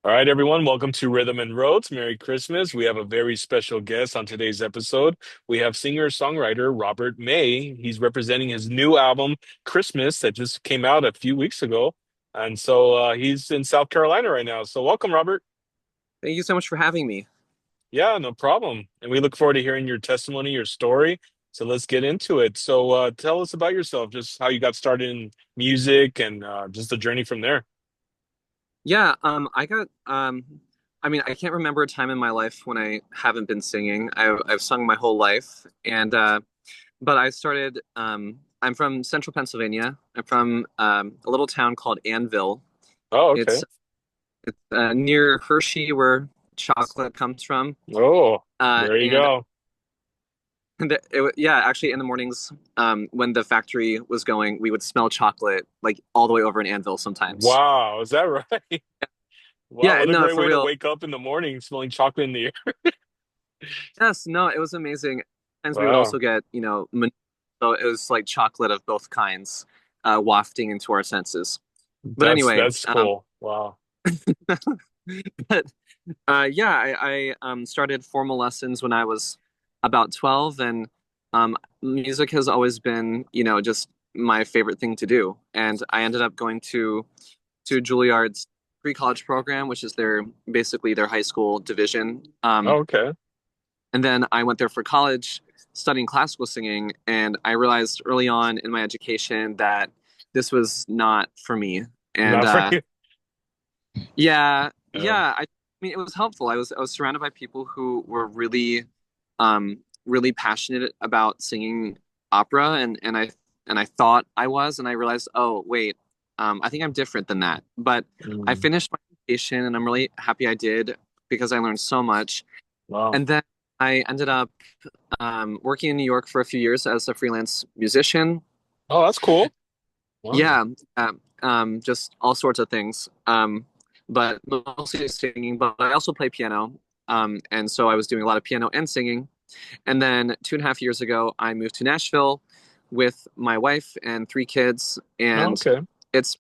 All right, everyone, welcome to Rhythm and Roads. Merry Christmas. We have a very special guest on today's episode. We have singer-songwriter Robert May. He's representing his new album, Christmas, that just came out a few weeks ago. And so he's in South Carolina right now. So welcome, Robert. Thank you so much for having me. Yeah, no problem. And we look forward to hearing your testimony, your story. So let's get into it. So tell us about yourself, just how you got started in music and just the journey from there. Yeah, I mean, I can't remember a time in my life when I haven't been singing. I've sung my whole life, and but I started. I'm from Central Pennsylvania. I'm from a little town called Annville. Oh, okay. It's near Hershey, where chocolate comes from. Oh, there you And go. yeah, actually, in the mornings, when the factory was going, we would smell chocolate like all the way over in Annville sometimes. Wow, is that right? Wow, Yeah, what a no, great for way to real. wake up in the morning smelling chocolate in the air. Yes, no, it was amazing. Sometimes we would Wow, also get, so it was like chocolate of both kinds, wafting into our senses. But anyway, that's cool. Wow. but yeah, I started formal lessons when I was about 12, and music has always been, just my favorite thing to do. And I ended up going to Juilliard's pre-college program, which is their basically their high school division. Oh, okay. And then I went there for college studying classical singing, and I realized early on in my education that this was not for me. And Not for you. yeah, Yeah. yeah, I mean it was helpful. I was surrounded by people who were really passionate about singing opera, and I thought I was, and I realized, oh wait, I think I'm different than that. But I Mm, finished my education, and I'm really happy I did because I learned so much. wow. And then I ended up working in New York for a few years as a freelance musician. Oh, that's cool. Wow. Yeah, just all sorts of things. But mostly singing, but I also play piano. And so I was doing a lot of piano and singing. And then 2.5 years ago, I moved to Nashville with my wife and three kids, Oh, and okay. it's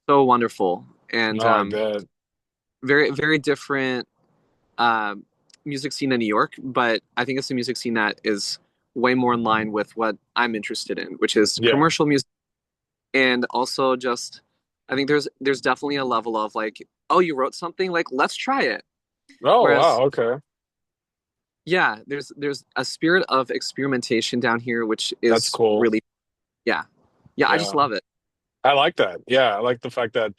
so wonderful and No, I bet. very, very different uh, music scene in New York, but I think it's a music scene that is way more in line with what I'm interested in, which is Yeah. commercial music, and also just I think there's definitely a level of like, oh, you wrote something, like let's try it. Oh, Whereas wow. Okay. yeah, there's a spirit of experimentation down here, which That's is cool. really yeah. Yeah, I just Yeah. love it. I like that. Yeah, I like the fact that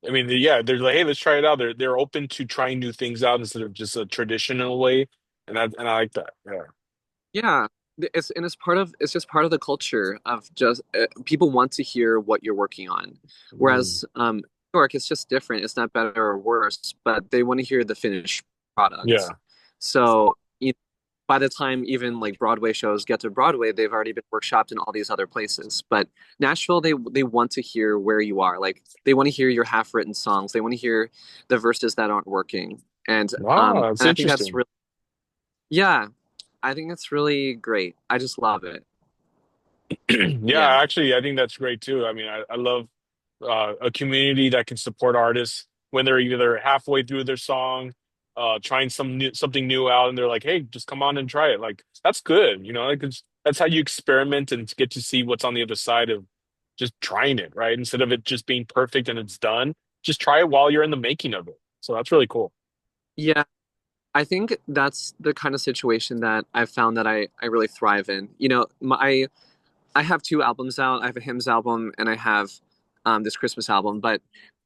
I mean, yeah, they're like, hey, let's try it out. They're open to trying new things out instead of just a traditional way, and I like that. Yeah. Yeah. It's just part of the culture of just people want to hear what you're working on. Mm. Whereas New York, it's just different. It's not better or worse, but they want to hear the finished product. Yeah. So by the time even like Broadway shows get to Broadway, they've already been workshopped in all these other places. But Nashville, they want to hear where you are. Like they want to hear your half-written songs. They want to hear the verses that aren't working. And Wow, that's and I think that's interesting. really yeah, I think it's really great. I just love it. Yeah. Yeah, actually, I think that's great too. I mean, I love a community that can support artists when they're either halfway through their song, trying something new out, and they're like, "Hey, just come on and try it." Like that's good, like that's how you experiment and get to see what's on the other side of just trying it, right? Instead of it just being perfect and it's done, just try it while you're in the making of it. So that's really cool. Yeah, I think that's the kind of situation that I've found that I really thrive in. I have two albums out. I have a hymns album and I have this Christmas album. But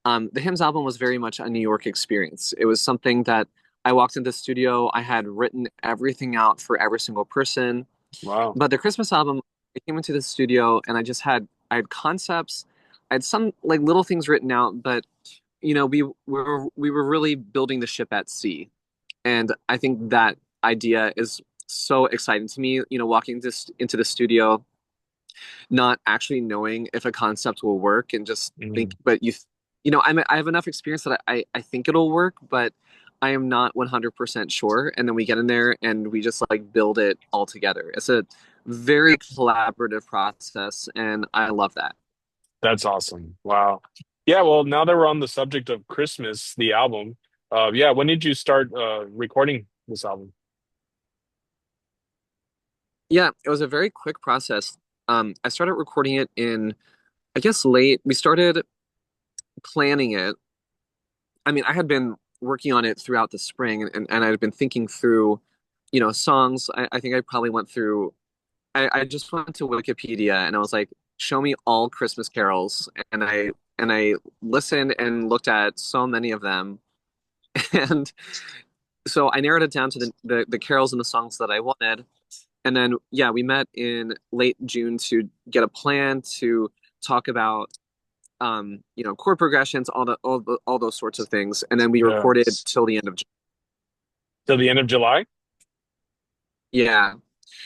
the hymns album was very much a New York experience. It was something that I walked into the studio. I had written everything out for every single person. Wow. But the Christmas album, I came into the studio and I had concepts. I had some like little things written out, but we were really building the ship at sea. And I think that idea is so exciting to me, walking this into the studio, not actually knowing if a concept will work and just think, Mm. but I have enough experience that I think it'll work, but I am not 100% sure. And then we get in there and we just like build it all together. It's a very collaborative process, and I love that. That's awesome. Wow. Yeah, well, now that we're on the subject of Christmas, the album. Yeah, when did you start recording this album? Yeah, it was a very quick process. I started recording it in, I guess, late. We started planning it. I mean, I had been working on it throughout the spring, and I'd been thinking through, songs. I think I probably went through. I just went to Wikipedia and I was like, show me all Christmas carols, and I listened and looked at so many of them, and so I narrowed it down to the carols and the songs that I wanted. And then, yeah, we met in late June to get a plan to talk about, chord progressions, all those sorts of things. And then we Yeah, recorded till the end of June. till the end of July. Yeah.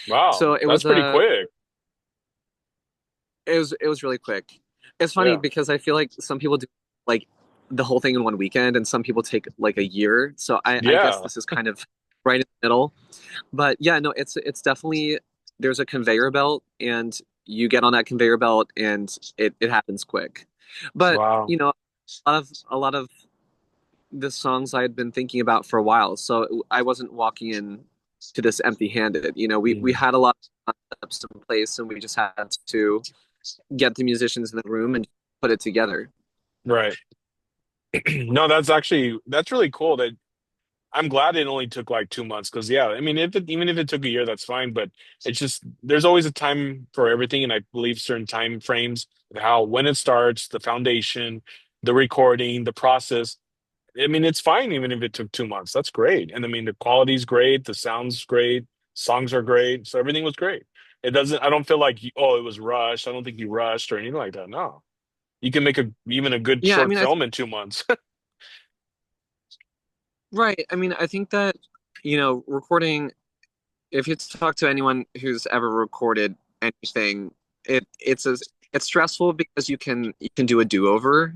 Wow, So it that's was pretty a quick. it was really quick. It's funny Yeah, because I feel like some people do like the whole thing in one weekend, and some people take like a year. So I guess yeah, this is kind of right in the middle. But yeah, no, it's definitely there's a conveyor belt, and you get on that conveyor belt, and it happens quick. But wow. a lot of the songs I had been thinking about for a while, so I wasn't walking in to this empty-handed. We Mm. had a lot of concepts in place, and we just had to get the musicians in the room and put it together. Right. No, that's really cool that I'm glad it only took like 2 months because yeah, I mean even if it took a year, that's fine. But it's just there's always a time for everything, and I believe certain time frames of how when it starts, the foundation, the recording, the process. I mean, it's fine even if it took 2 months. That's great. And I mean the quality's great, the sound's great, songs are great, so everything was great. It doesn't I don't feel like oh it was rushed. I don't think you rushed or anything like that. No. You can make a even a good Yeah, I short mean, film in 2 months. right. I mean, I think that recording. If you talk to anyone who's ever recorded anything, it's stressful because you can do a do-over.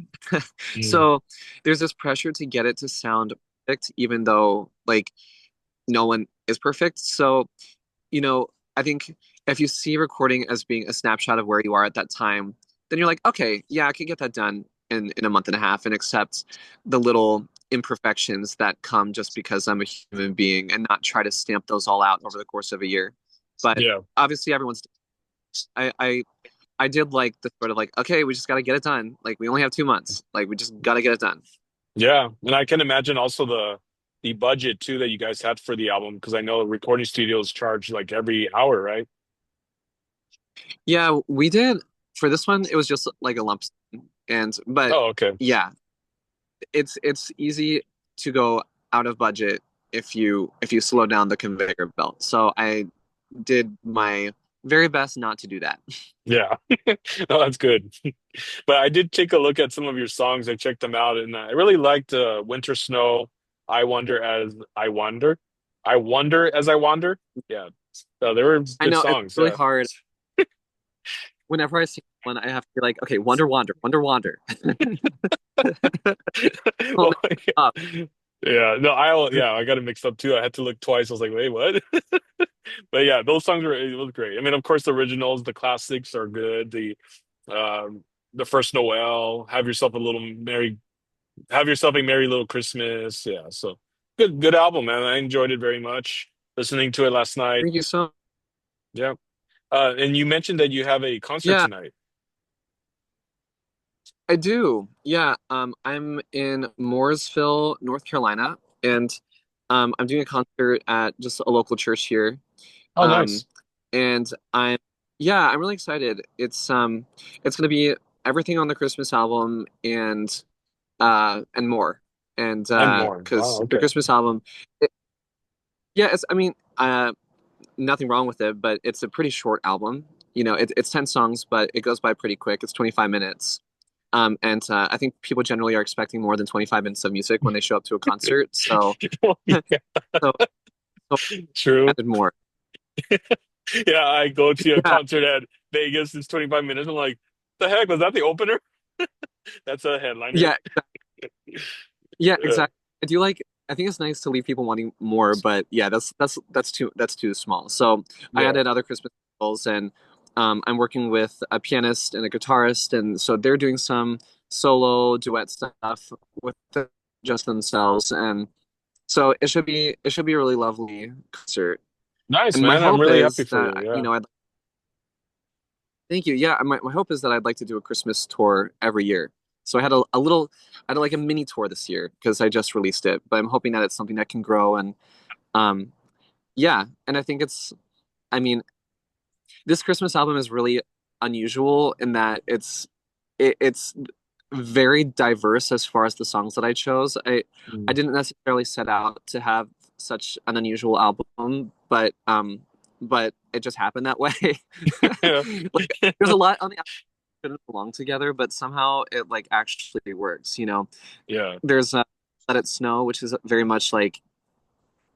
Mm, So there's this pressure to get it to sound perfect, even though like no one is perfect. So, I think if you see recording as being a snapshot of where you are at that time, then you're like, okay, yeah, I can get that done in a month and a half and accept the little imperfections that come just because I'm a human being and not try to stamp those all out over the course of a year. But yeah. obviously everyone's I did like the sort of like, okay, we just gotta get it done. Like we only have 2 months. Like we just gotta get it done. Yeah, and I can imagine also the budget too that you guys had for the album because I know recording studios charge like every hour, right? Yeah, we did for this one, it was just like a lump sum. But Oh, okay. yeah, it's easy to go out of budget if you slow down the conveyor belt. So I did my very best not to do that. Yeah. No, that's good. But I did take a look at some of your songs. I checked them out, and I really liked Winter Snow, I Wonder as I Wander, I Wonder as I Wander. Yeah, they were I good know it's songs. really Yeah. hard. Whenever I see one, I have to be like, okay, Wonder Wander, Wonder Wander. I'll Well, mix it up. yeah. No, I got it mixed up too. I had to look twice. I was like, wait, what? But yeah, those songs were it was great. I mean, of course, the originals, the classics are good. The first Noel, have yourself a merry little Christmas. Yeah, so good album, man. I enjoyed it very much. Listening to it last night. Thank you so. Yeah. And you mentioned that you have a concert Yeah, tonight. I do. Yeah, I'm in Mooresville, North Carolina, and I'm doing a concert at just a local church here. Oh, Um, nice. and yeah, I'm really excited. It's gonna be everything on the Christmas album and more. And And more. Wow, because the okay. Christmas album, it, yeah, I mean, nothing wrong with it, but it's a pretty short album. It's 10 songs, but it goes by pretty quick. It's 25 minutes. And I think people generally are expecting more than 25 minutes of music when they show up to a concert. So, Well, yeah, so, so true. added more. Yeah, I go to a Yeah, concert at Vegas. It's 25 minutes. I'm like, the heck was that the opener? That's a headliner. yeah, yeah, Uh, exactly. I do like. I think it's nice to leave people wanting more, but yeah, that's too small. So I yeah. added other Christmas carols, and I'm working with a pianist and a guitarist, and so they're doing some solo duet stuff with them. just themselves, and so it should be a really lovely concert. Nice, And my man. I'm hope really happy is for you. that, Yeah. I'd thank you. Yeah, my hope is that I'd like to do a Christmas tour every year. So I had like a mini tour this year because I just released it, but I'm hoping that it's something that can grow and um yeah, and I think I mean, this Christmas album is really unusual in that it's very diverse as far as the songs that I chose. I Mm. didn't necessarily set out to have such an unusual album, but it just happened that way. Yeah. Like there's a lot on the album that didn't belong together, but somehow it like actually works, you know. Yeah. There's Let It Snow, which is very much like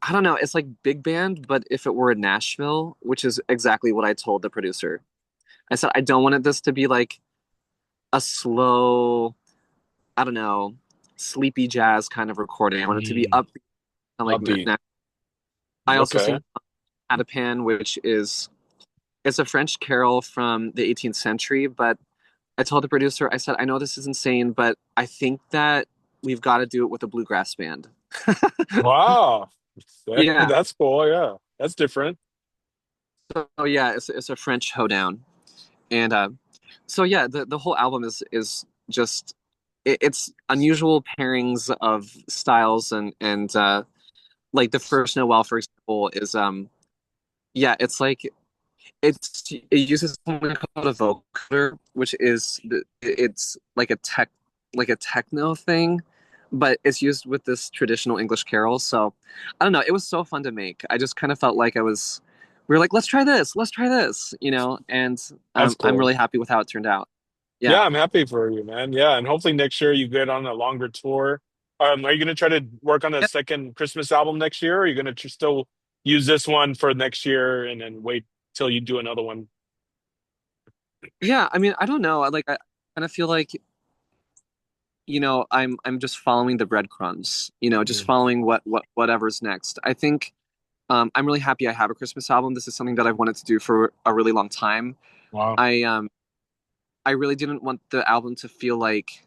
I don't know, it's like big band, but if it were in Nashville, which is exactly what I told the producer. I said I don't want this to be like a slow, I don't know, sleepy jazz kind of recording. I want it to be Mm. up and like Upbeat. I also Okay. sing Pan, which is it's a French carol from the 18th century, but I told the producer, I said, I know this is insane, but I think that we've got to do it with a bluegrass band. Wow. Yeah. That's cool. Yeah. That's different. So yeah, it's a French hoedown. And so yeah, the whole album is just it's unusual pairings of styles and like the first Noel, for example, is yeah, it's like it uses something called a vocoder, which is it's like a techno thing, but it's used with this traditional English carol. So I don't know, it was so fun to make. I just kind of felt like we were like, let's try this, you know, and That's I'm cool. really happy with how it turned out. Yeah, Yeah. I'm happy for you, man. Yeah, and hopefully next year you get on a longer tour. Are you gonna try to work on a second Christmas album next year, or are you gonna still use this one for next year and then wait till you do another one? Yeah, I mean, I don't know. I kind of feel like, I'm just following the breadcrumbs, just Mm. following whatever's next. I think I'm really happy I have a Christmas album. This is something that I've wanted to do for a really long time. Wow. I I really didn't want the album to feel like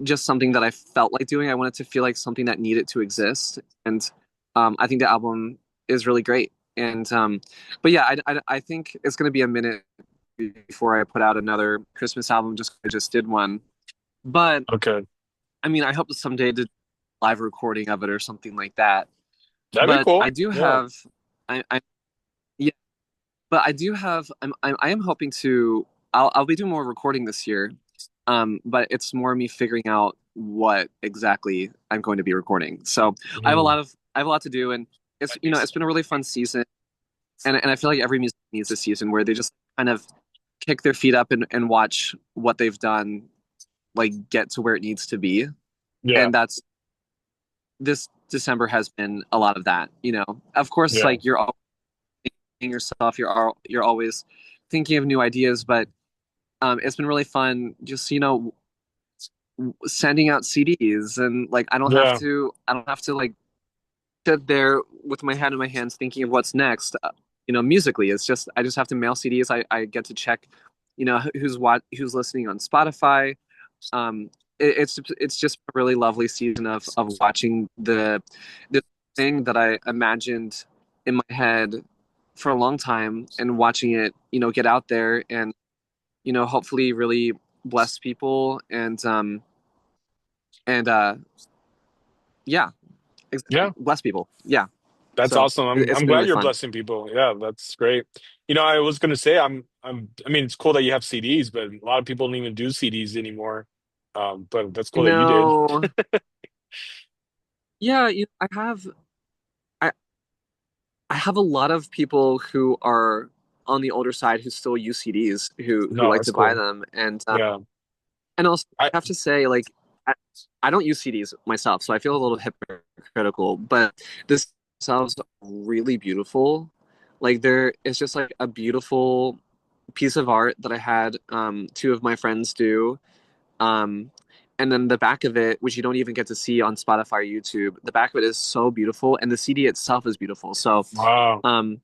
just something that I felt like doing. I wanted to feel like something that needed to exist. And I think the album is really great. And but yeah, I think it's going to be a minute before I put out another Christmas album. I just did one, but Okay. I mean, I hope someday to live recording of it or something like that. That'd be But cool. I do Yeah. have, I yeah, but I do have. I am hoping to. I'll be doing more recording this year. But it's more me figuring out what exactly I'm going to be recording. So Mm. I have a lot to do, and it's been a really fun season, and I feel like every music needs a season where they just kind of kick their feet up and watch what they've done like get to where it needs to be, Yeah. and that's this December has been a lot of that. Of course, Yeah. like you're always thinking yourself, you're always thinking of new ideas, but it's been really fun just sending out CDs and like Yeah. I don't have to like sit there with my head in my hands thinking of what's next. Musically, it's just I just have to mail CDs. I get to check, who's listening on Spotify. Um, it's just a really lovely season of watching the thing that I imagined in my head for a long time and watching it, get out there and hopefully really bless people and yeah, Yeah. bless people. Yeah. That's So awesome. I'm it's I'm been glad really you're fun. blessing people. Yeah, that's great. I was gonna say I mean it's cool that you have CDs, but a lot of people don't even do CDs anymore. But that's I cool that you did. know. Yeah, I I have a lot of people who are on the older side who still use CDs who No, like that's to buy cool. them Yeah. and also I I have to say like I, I don't use CDs myself, so I feel a little hypocritical, but this themselves are really beautiful. Like there it's just like a beautiful piece of art that I had two of my friends do. Um, and then the back of it, which you don't even get to see on Spotify or YouTube, the back of it is so beautiful, and the CD itself is beautiful. So, wow. um,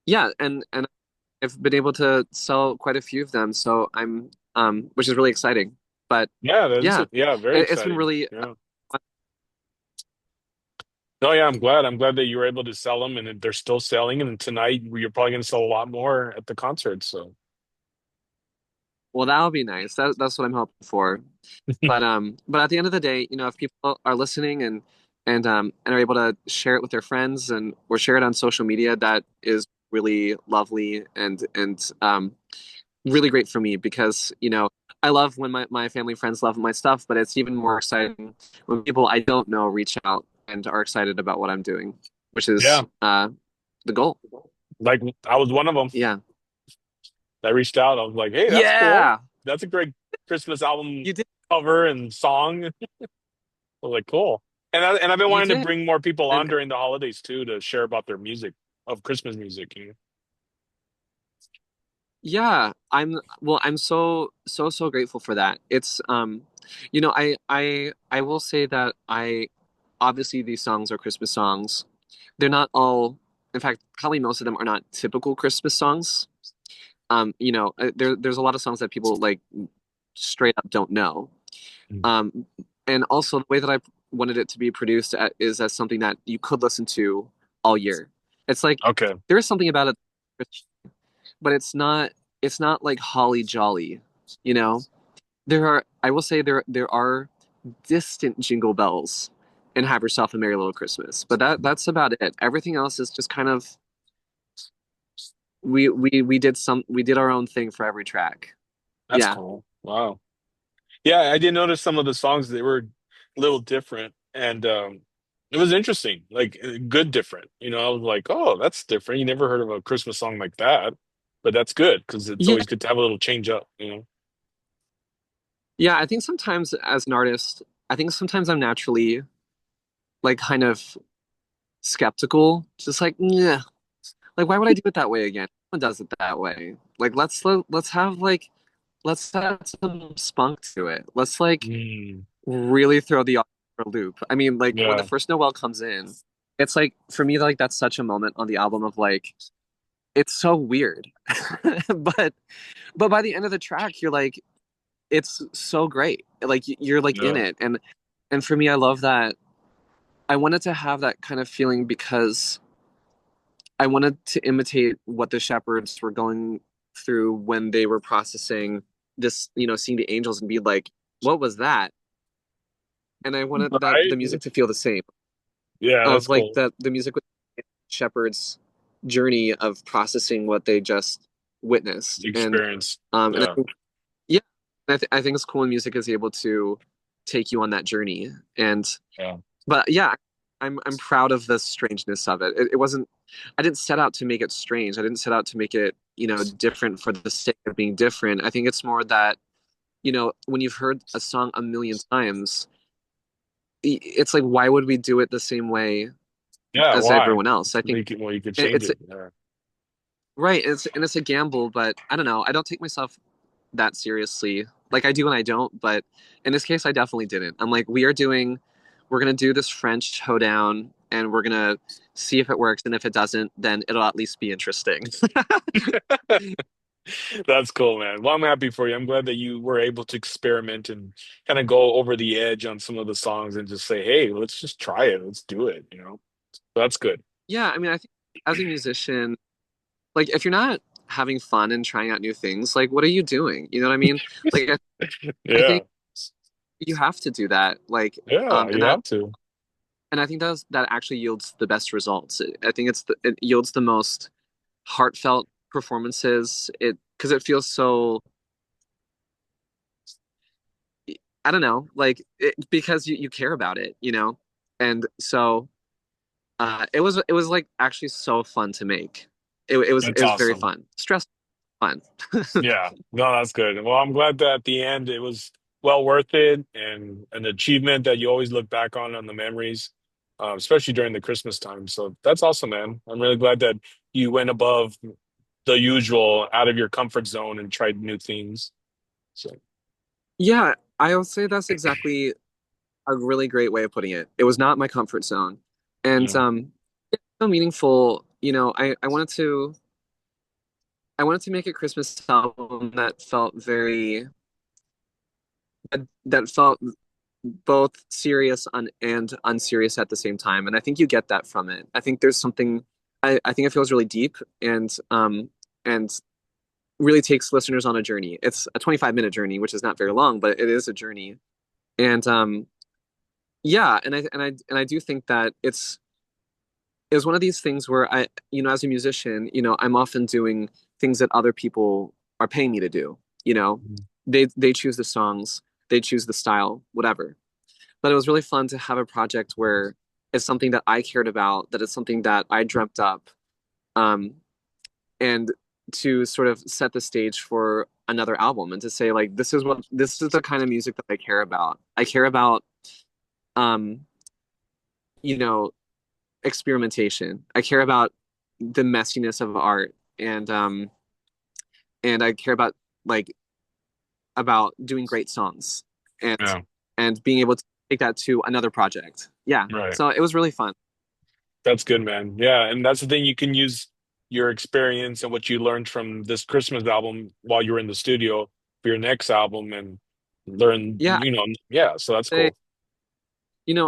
yeah, and I've been able to sell quite a few of them. So which is really exciting. But Yeah, yeah, yeah, very it's been exciting. really Yeah. No, yeah, I'm glad. I'm glad that you were able to sell them and that they're still selling. And tonight you're probably going to sell a lot more at the concert. So, well, that'll be nice. That's what I'm hoping for. But at the end of the day, if people are listening and are able to share it with their friends and or share it on social media, that is really lovely and really great for me because I love when my family and friends love my stuff, but it's even more exciting when people I don't know reach out and are excited about what I'm doing, which is yeah, the goal. like I was one of them Yeah. that reached out. I was like, hey, that's cool. Yeah, That's a great Christmas album you did. cover and song. I was like, cool. And I've been You wanting to did. bring more people on And during the holidays too to share about their music of Christmas music. yeah, I'm so grateful for that. It's I will say that I obviously these songs are Christmas songs. They're not all, in fact, probably most of them are not typical Christmas songs. There's a lot of songs that people like straight up don't know. Mm. Um, and also the way that I wanted it to be produced is as something that you could listen to all year. It's like Okay. there is something about it, but it's not like holly jolly, you know. I will say there are distant jingle bells and Have Yourself a Merry Little Christmas, but that's about it. Everything else is just kind of we did our own thing for every track. That's Yeah. cool. Wow. Yeah, I did notice some of the songs they were a little different and it was interesting. Like good different. I was like, "Oh, that's different. You never heard of a Christmas song like that." But that's good because it's Yeah. always good to have a little change up. Yeah, I think sometimes as an artist, I think sometimes I'm naturally like kind of skeptical, just like, yeah, like why would I do it that way again? No one does it that way. Like let's have some spunk to it. Let's like Mm, really throw the audience for a loop. I mean, like when the yeah. first Noel comes in, it's like for me like that's such a moment on the album of like it's so weird. but but by the end of the track you're like it's so great. Like you're like in Yeah. it and for me I love that. I wanted to have that kind of feeling because I wanted to imitate what the shepherds were going through when they were processing this, seeing the angels and be like, what was that? And I wanted that the Right? music to feel the same Yeah, that's of like cool. that the music with shepherds journey of processing what they just witnessed. The And experience. and I Yeah. think yeah, I think it's cool when music is able to take you on that journey. And Yeah. but yeah, I'm proud of the strangeness of it. It wasn't. I didn't set out to make it strange. I didn't set out to make it different for the sake of being different. I think it's more that when you've heard a song a million times, it's like why would we do it the same way Yeah, as why? everyone else? I think Well, you could change it's it. Yeah. right. It's a gamble, but I don't know. I don't take myself that seriously. Like I do and I don't, but in this case, I definitely didn't. I'm like, we're gonna do this French hoedown, and we're gonna see if it works, and if it doesn't, then it'll at least be interesting. That's cool, man. Well, I'm happy for you. I'm glad that you were able to experiment and kind of go over the edge on some of the songs and just say, "Hey, let's just try it. Let's do it." That's good. Yeah, I mean, I think as a musician, like if you're not having fun and trying out new things, like what are you doing? You know what I mean? Like I think Yeah. you have to do that. Like Yeah, and you that have to. and I think that actually yields the best results. I think it yields the most heartfelt performances. It because it feels so I don't know, like because you care about it, and so it was like actually so fun to make. It That's was very awesome. fun, stressful fun. Yeah. No, that's good. Well, I'm glad that at the end it was well worth it and an achievement that you always look back on the memories, especially during the Christmas time. So that's awesome, man. I'm really glad that you went above the usual, out of your comfort zone and tried new things. So, Yeah, I would say that's exactly a really great way of putting it. It was not my comfort zone, and yeah. it's so meaningful. I wanted to make a Christmas album that felt very that felt both serious and unserious at the same time. And I think you get that from it. I think there's something I think it feels really deep and really takes listeners on a journey. It's a 25-minute journey, which is not very long, but it is a journey. And yeah, and I do think that it's one of these things where as a musician, I'm often doing things that other people are paying me to do. You know, Mhm. they choose the songs, they choose the style, whatever. But it was really fun to have a project where it's something that I cared about, that it's something that I dreamt up, um, and to sort of set the stage for another album and to say like this is the kind of music that I care about. I care about um, you know, experimentation. I care about the messiness of art and I care like about doing great songs and Yeah, and being able to take that to another project. Yeah. right. So it was really fun. That's good, man. Yeah, and that's the thing. You can use your experience and what you learned from this Christmas album while you're in the studio for your next album and learn, Yeah, yeah, so that's I say, cool.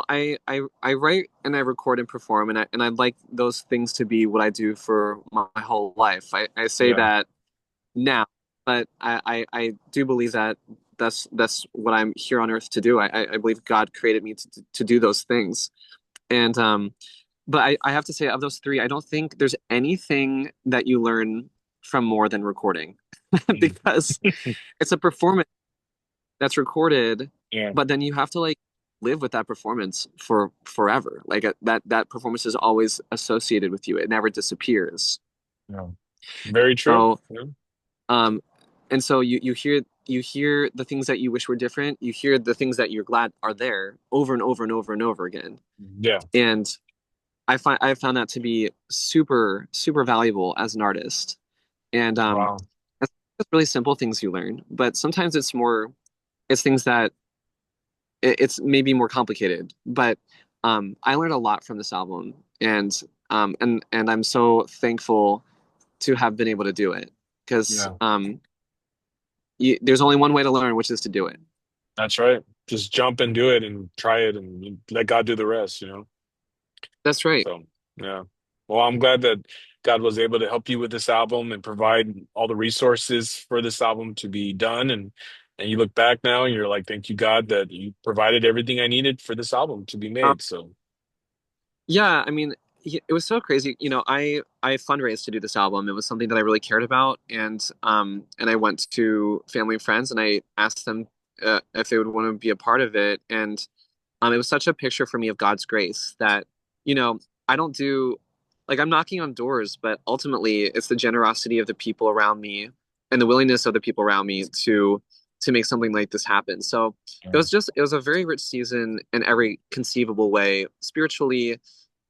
I write and I record and perform and I'd like those things to be what I do for my whole life. I say Yeah, that now, but I do believe that that's what I'm here on earth to do. I believe God created me to do those things. And but I have to say of those three, I don't think there's anything that you learn from more than recording mm, because it's a performance that's recorded, yeah, but then you have to like live with that performance for forever. Like that performance is always associated with you. It never disappears. yeah. Very true. So Yeah, um and so you hear the things that you wish were different. You hear the things that you're glad are there over and over and over and over again. yeah. And I found that to be super super valuable as an artist. And Wow. it's really simple things you learn, but sometimes it's things that it's maybe more complicated. But I learned a lot from this album, and I'm so thankful to have been able to do it because Yeah, there's only one way to learn, which is to do it. that's right. Just jump and do it and try it and let God do the rest. That's right. So, yeah. Well, I'm glad that God was able to help you with this album and provide all the resources for this album to be done. And you look back now and you're like, thank you, God, that you provided everything I needed for this album to be Um, made. So, yeah, I mean, it was so crazy. I fundraised to do this album. It was something that I really cared about, and I went to family and friends and I asked them if they would want to be a part of it, and it was such a picture for me of God's grace that, you know, I don't do like I'm knocking on doors, but ultimately it's the generosity of the people around me and the willingness of the people around me to make something like this happen. So yeah, it was a very rich season in every conceivable way, spiritually,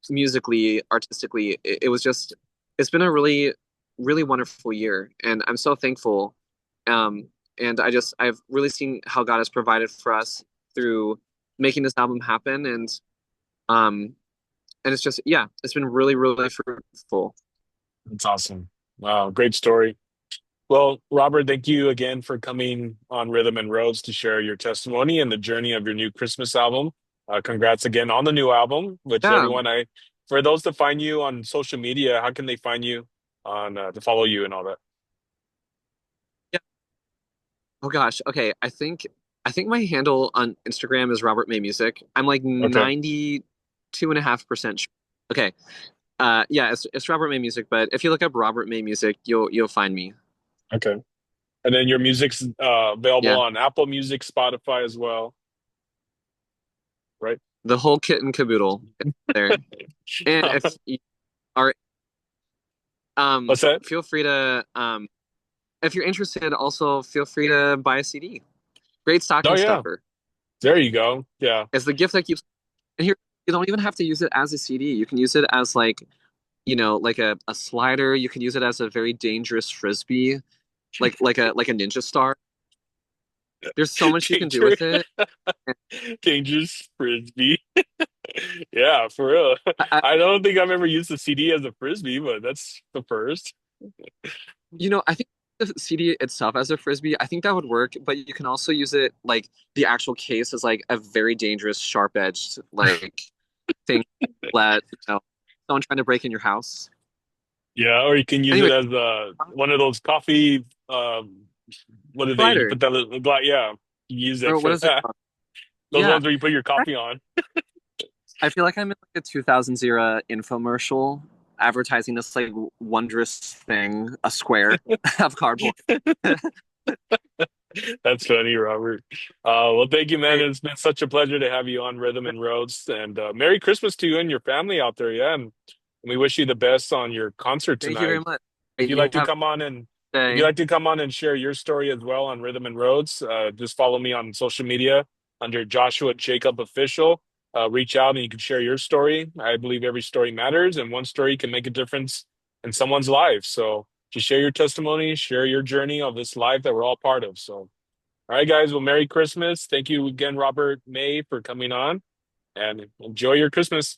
musically, artistically. It was just it's been a really, really wonderful year, and I'm so thankful. Um, and I've really seen how God has provided for us through making this album happen, um, and it's just yeah, it's been really, really fruitful. that's awesome. Wow, great story. Well, Robert, thank you again for coming on Rhythm and Roads to share your testimony and the journey of your new Christmas album. Congrats again on the new album, which Yeah, for those to find you on social media, how can they find you on to follow you and all that? yeah. Oh gosh, okay. I think my handle on Instagram is Robert May Music. I'm like Okay, 92.5% sure. Okay. Yeah, it's Robert May Music, but if you look up Robert May Music, you'll find me. okay. And then your music's available Yeah. on Apple Music, Spotify as well, right? The whole kit and caboodle is there. And if you are What's that? feel free to if you're interested, also feel free to buy a CD. Great Oh stocking yeah, stuffer. there you go. Yeah. It's the gift that keeps and here you don't even have to use it as a CD. You can use it as like, like a slider. You can use it as a very dangerous frisbee, like a ninja star. There's so much you can do Danger, with it. dangerous frisbee. Yeah, for real. I, I don't think I've ever used a CD as a frisbee, but that's the first. I think. the CD itself as a frisbee, I think that would work, but you can also use it like the actual case as like a very dangerous, sharp-edged like thing that, someone trying to break in your house. Yeah, or you can use it Anyway, as one of those coffee. What are they? You glider, put that little glass. Yeah, you use it or what for is it that. called? Those Yeah, ones where you put your coffee on. I feel like I'm in like a 2000s era infomercial advertising this like wondrous thing, a square of cardboard. That's funny, Robert. Well, thank you, man. Hey, It's been such a pleasure to have you on Rhythm and Roads, and Merry Christmas to you and your family out there. Yeah, and we wish you the best on your concert thank you very tonight. much. If you'd You like to have come on and a if you'd day. like to come on and share your story as well on Rhythm and Roads, just follow me on social media under Joshua Jacob Official. Reach out and you can share your story. I believe every story matters, and one story can make a difference in someone's life. So just share your testimony, share your journey of this life that we're all part of. So, all right, guys. Well, Merry Christmas. Thank you again, Robert May, for coming on, and enjoy your Christmas.